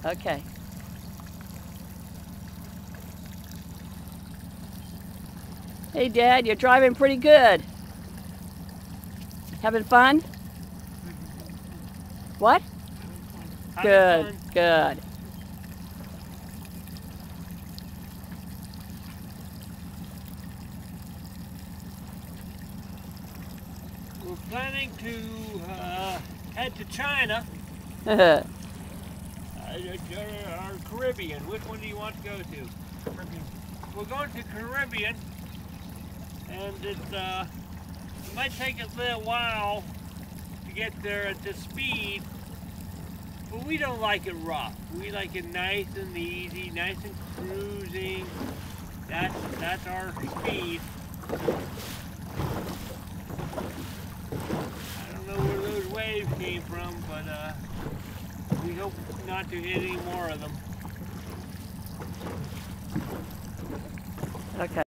Okay. Hey, Dad, you're driving pretty good. Having fun? What? Good, good. We're planning to head to China or Caribbean. Which one do you want to go to? Caribbean. We're going to Caribbean, and it might take us a little while to get there at the speed, but we don't like it rough. We like it nice and easy, nice and cruising. That's our speed. I don't know where those waves came from, but we hope not to hit any more of them. Okay.